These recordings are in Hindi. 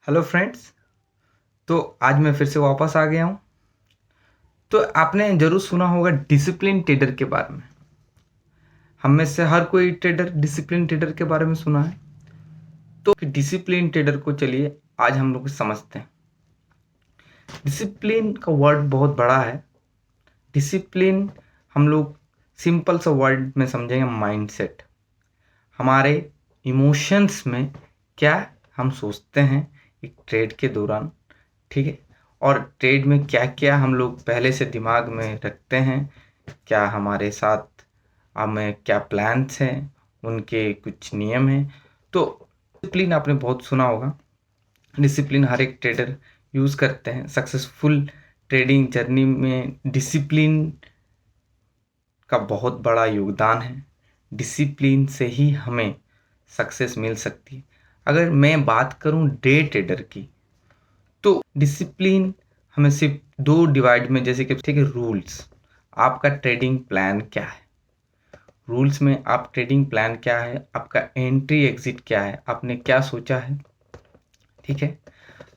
Hello friends. तो आज मैं फिर से वापस आ गया हूँ। तो आपने ज़रूर सुना होगा डिसिप्लिन ट्रेडर के बारे में। हम में से हर कोई ट्रेडर डिसिप्लिन ट्रेडर के बारे में सुना है। तो डिसिप्लिन ट्रेडर को चलिए आज हम लोग समझते हैं। डिसिप्लिन का वर्ड बहुत बड़ा है। डिसिप्लिन हम लोग सिंपल सा वर्ड में समझेंगे, माइंडसेट। हमारे इमोशंस में क्या हम सोचते हैं एक ट्रेड के दौरान, ठीक है। और ट्रेड में क्या क्या हम लोग पहले से दिमाग में रखते हैं, क्या हमारे साथ हमें क्या प्लान्स हैं, उनके कुछ नियम हैं। तो डिसिप्लिन आपने बहुत सुना होगा। डिसिप्लिन हर एक ट्रेडर यूज़ करते हैं। सक्सेसफुल ट्रेडिंग जर्नी में डिसिप्लिन का बहुत बड़ा योगदान है। डिसिप्लिन से ही हमें सक्सेस मिल सकती है। अगर मैं बात करूं डे ट्रेडर की, तो डिसिप्लिन हमें सिर्फ दो डिवाइड में, जैसे कि ठीक है, रूल्स। आपका ट्रेडिंग प्लान क्या है, रूल्स में आप ट्रेडिंग प्लान क्या है, आपका एंट्री एग्जिट क्या है, आपने क्या सोचा है, ठीक है।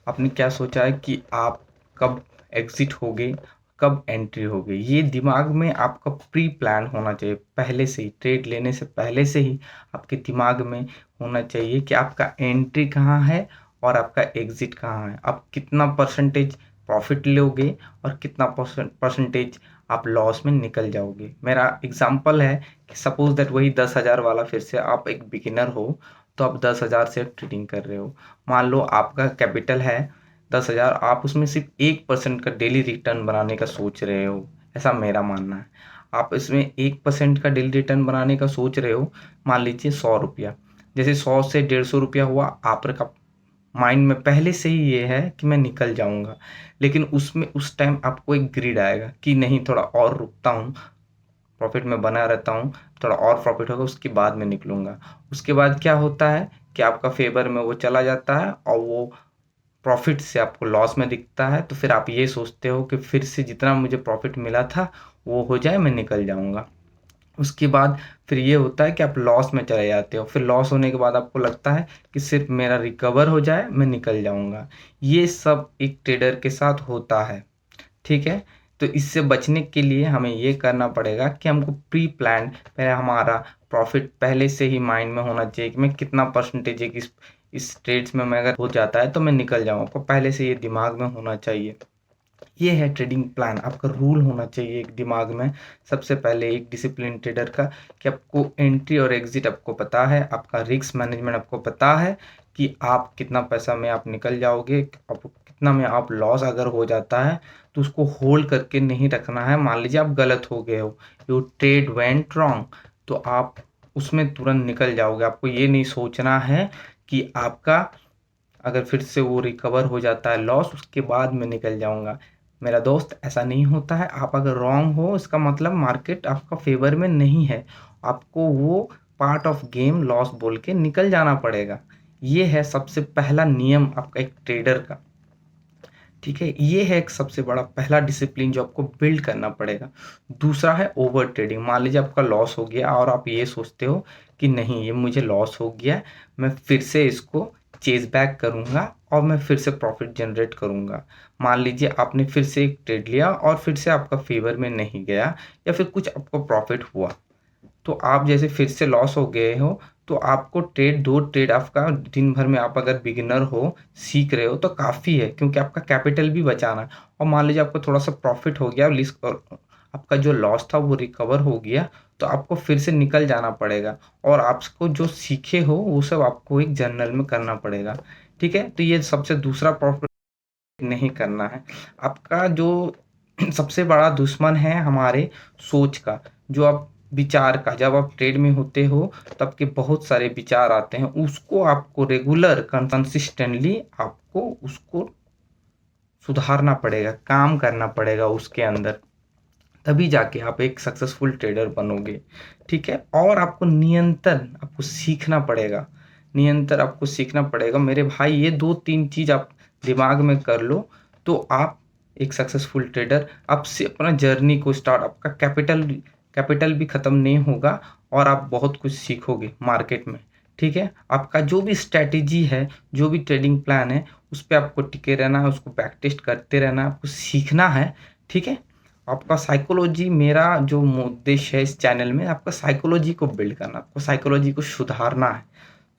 आपने क्या सोचा है कि आप कब एग्जिट होगे, कब एंट्री होगे, ये दिमाग में आपका प्री प्लान होना चाहिए। पहले से ही ट्रेड लेने से पहले से ही आपके दिमाग में होना चाहिए कि आपका एंट्री कहाँ है और आपका एग्जिट कहाँ है। आप कितना परसेंटेज प्रॉफिट लोगे और कितना परसेंटेज आप लॉस में निकल जाओगे। मेरा एग्जांपल है कि सपोज दैट वही 10,000 वाला, फिर से आप एक बिगिनर हो तो आप 10,000 से ट्रेडिंग कर रहे हो। मान लो आपका कैपिटल है 10,000, आप उसमें सिर्फ 1% का डेली रिटर्न बनाने का सोच रहे हो, ऐसा मेरा मानना है। आप इसमें 1% का डेली रिटर्न बनाने का सोच रहे हो, मान लीजिए 100 रुपया। जैसे 100 से 150 रुपया हुआ, आपका माइंड में पहले से ही ये है कि मैं निकल जाऊंगा। लेकिन उसमें उस टाइम आपको एक ग्रीड आएगा कि नहीं, थोड़ा और रुकता हूँ, प्रॉफिट में बना रहता हूँ, थोड़ा और प्रॉफिट होगा उसके बाद मैं निकलूंगा। उसके बाद क्या होता है कि आपका फेवर में वो चला जाता है और वो प्रॉफिट से आपको लॉस में दिखता है। तो फिर आप ये सोचते हो कि फिर से जितना मुझे प्रॉफिट मिला था वो हो जाए, मैं निकल जाऊंगा। उसके बाद फिर ये होता है कि आप लॉस में चले जाते हो। फिर लॉस होने के बाद आपको लगता है कि सिर्फ मेरा रिकवर हो जाए, मैं निकल जाऊंगा। ये सब एक ट्रेडर के साथ होता है, ठीक है। तो इससे बचने के लिए हमें ये करना पड़ेगा कि हमको प्री प्लान, पहले हमारा प्रॉफिट पहले से ही माइंड में होना चाहिए कि मैं कितना परसेंटेज है, इस ट्रेड्स में मैं अगर हो जाता है तो मैं निकल जाऊँ। आपको पहले से ये दिमाग में होना चाहिए। ये है ट्रेडिंग प्लान, आपका रूल होना चाहिए एक दिमाग में। सबसे पहले एक डिसिप्लिन ट्रेडर का, कि आपको एंट्री और एग्जिट आपको पता है, आपका रिस्क मैनेजमेंट आपको पता है कि आप कितना पैसा में आप निकल जाओगे, आप कितना में आप लॉस अगर हो जाता है तो उसको होल्ड करके नहीं रखना है। मान लीजिए आप गलत हो गए हो, यू ट्रेड वेंट रॉन्ग, तो आप उसमें तुरंत निकल जाओगे। आपको ये नहीं सोचना है कि आपका अगर फिर से वो रिकवर हो जाता है लॉस, उसके बाद मैं निकल जाऊंगा। मेरा दोस्त, ऐसा नहीं होता है। आप अगर रॉन्ग हो, इसका मतलब मार्केट आपका फेवर में नहीं है, आपको वो पार्ट ऑफ गेम लॉस बोल के निकल जाना पड़ेगा। ये है सबसे पहला नियम आपका एक ट्रेडर का, ठीक है। ये है एक सबसे बड़ा पहला डिसिप्लिन जो आपको बिल्ड करना पड़ेगा। दूसरा है ओवर ट्रेडिंग। मान लीजिए आपका लॉस हो गया और आप ये सोचते हो कि नहीं, ये मुझे लॉस हो गया, मैं फिर से इसको चेज बैक करूंगा और मैं फिर से प्रॉफिट जनरेट करूंगा। मान लीजिए आपने फिर से एक ट्रेड लिया और फिर से आपका फेवर में नहीं गया, या फिर कुछ आपको प्रॉफिट हुआ, तो आप जैसे फिर से लॉस हो गए हो, तो आपको ट्रेड, दो ट्रेड आपका दिन भर में, आप अगर बिगिनर हो, सीख रहे हो, तो काफ़ी है, क्योंकि आपका कैपिटल भी बचाना है। और मान लीजिए आपको थोड़ा सा प्रॉफिट हो गया, लिस्ट और आपका जो लॉस था वो रिकवर हो गया, तो आपको फिर से निकल जाना पड़ेगा और आपको जो सीखे हो वो सब आपको एक जर्नल में करना पड़ेगा, ठीक है। तो ये सबसे दूसरा प्रॉफिट नहीं करना है। आपका जो सबसे बड़ा दुश्मन है हमारे सोच का, जो आप विचार का, जब आप ट्रेड में होते हो तब के बहुत सारे विचार आते हैं, उसको आपको रेगुलर कंसिस्टेंटली आपको उसको सुधारना पड़ेगा, काम करना पड़ेगा उसके अंदर, तभी जाके आप एक सक्सेसफुल ट्रेडर बनोगे, ठीक है। और आपको नियंत्रण आपको सीखना पड़ेगा, नियंत्रण आपको सीखना पड़ेगा मेरे भाई। ये दो तीन चीज आप दिमाग में कर लो तो आप एक सक्सेसफुल ट्रेडर, आपसे अपना जर्नी को स्टार्ट, आपका कैपिटल कैपिटल भी खत्म नहीं होगा और आप बहुत कुछ सीखोगे मार्केट में, ठीक है। आपका जो भी स्ट्रैटेजी है, जो भी ट्रेडिंग प्लान है, उस पे आपको टिके रहना है, उसको बैक टेस्ट करते रहना है, आपको सीखना है, ठीक है। आपका साइकोलॉजी, मेरा जो उद्देश्य है इस चैनल में, आपका साइकोलॉजी को बिल्ड करना, आपको साइकोलॉजी को सुधारना है।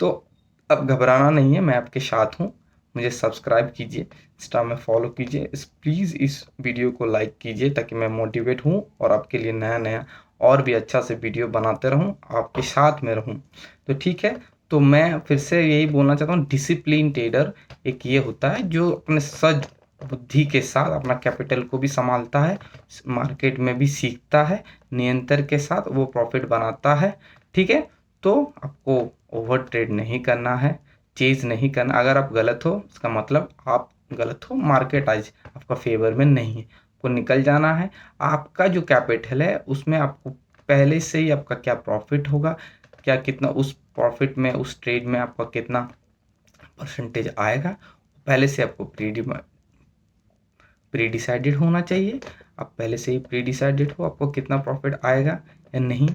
तो अब घबराना नहीं है, मैं आपके साथ हूँ। मुझे सब्सक्राइब कीजिए, इंस्टा में फॉलो कीजिए, प्लीज़ इस वीडियो को लाइक कीजिए ताकि मैं मोटिवेट हूँ और आपके लिए नया नया और भी अच्छा से वीडियो बनाते रहूँ, आपके साथ में रहूँ। तो ठीक है, तो मैं फिर से यही बोलना चाहता हूँ, डिसिप्लिन ट्रेडर एक ये होता है जो अपने सज बुद्धि के साथ अपना कैपिटल को भी संभालता है, मार्केट में भी सीखता है, नियंत्रण के साथ वो प्रॉफिट बनाता है, ठीक है। तो आपको ओवर ट्रेड नहीं करना है, चेज नहीं करना। अगर आप गलत हो, इसका मतलब आप गलत हो, मार्केट आज आपका फेवर में नहीं है, आपको निकल जाना है। आपका जो कैपिटल है उसमें आपको पहले से ही आपका क्या प्रॉफिट होगा, क्या कितना उस प्रॉफिट में, उस ट्रेड में आपका कितना परसेंटेज आएगा, पहले से आपको प्री डिसाइडेड होना चाहिए। आप पहले से ही प्री डिसाइडेड हो आपको कितना प्रॉफिट आएगा या नहीं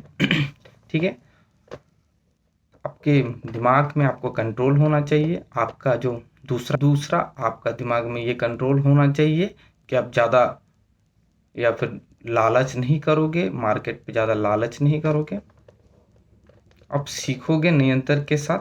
ठीक है। आपके दिमाग में आपको कंट्रोल होना चाहिए। आपका जो दूसरा आपका दिमाग में ये कंट्रोल होना चाहिए कि आप ज़्यादा या फिर लालच नहीं करोगे, मार्केट पे ज़्यादा लालच नहीं करोगे, आप सीखोगे नियंत्रण के साथ,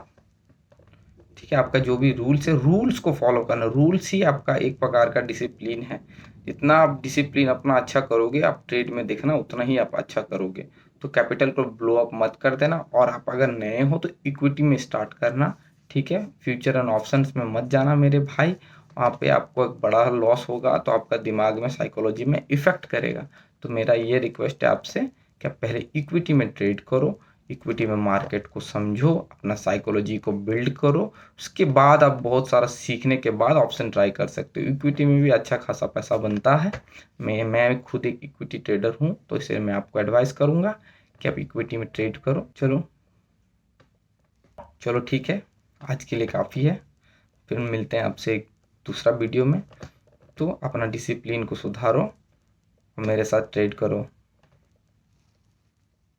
ठीक है। आपका जो भी रूल्स है, रूल्स को फॉलो करना, रूल्स ही आपका एक प्रकार का डिसिप्लिन है। जितना आप डिसिप्लिन अपना अच्छा करोगे, आप ट्रेड में देखना उतना ही आप अच्छा करोगे। तो कैपिटल को ब्लो अप मत कर देना, और आप अगर नए हो तो इक्विटी में स्टार्ट करना, ठीक है। फ्यूचर एंड ऑप्शंस में मत जाना मेरे भाई, वहाँ पे आपको एक बड़ा लॉस होगा, तो आपका दिमाग में, साइकोलॉजी में इफेक्ट करेगा। तो मेरा ये रिक्वेस्ट है आपसे कि आप पहले इक्विटी में ट्रेड करो, इक्विटी में मार्केट को समझो, अपना साइकोलॉजी को बिल्ड करो, उसके बाद आप बहुत सारा सीखने के बाद ऑप्शन ट्राई कर सकते हो। इक्विटी में भी अच्छा खासा पैसा बनता है। मैं खुद एक इक्विटी ट्रेडर हूँ, तो इसलिए मैं आपको एडवाइस करूँगा कि आप इक्विटी में ट्रेड करो। चलो ठीक है, आज के लिए काफ़ी है, फिर मिलते हैं आपसे एक दूसरा वीडियो में। तो अपना डिसिप्लिन को सुधारो और मेरे साथ ट्रेड करो।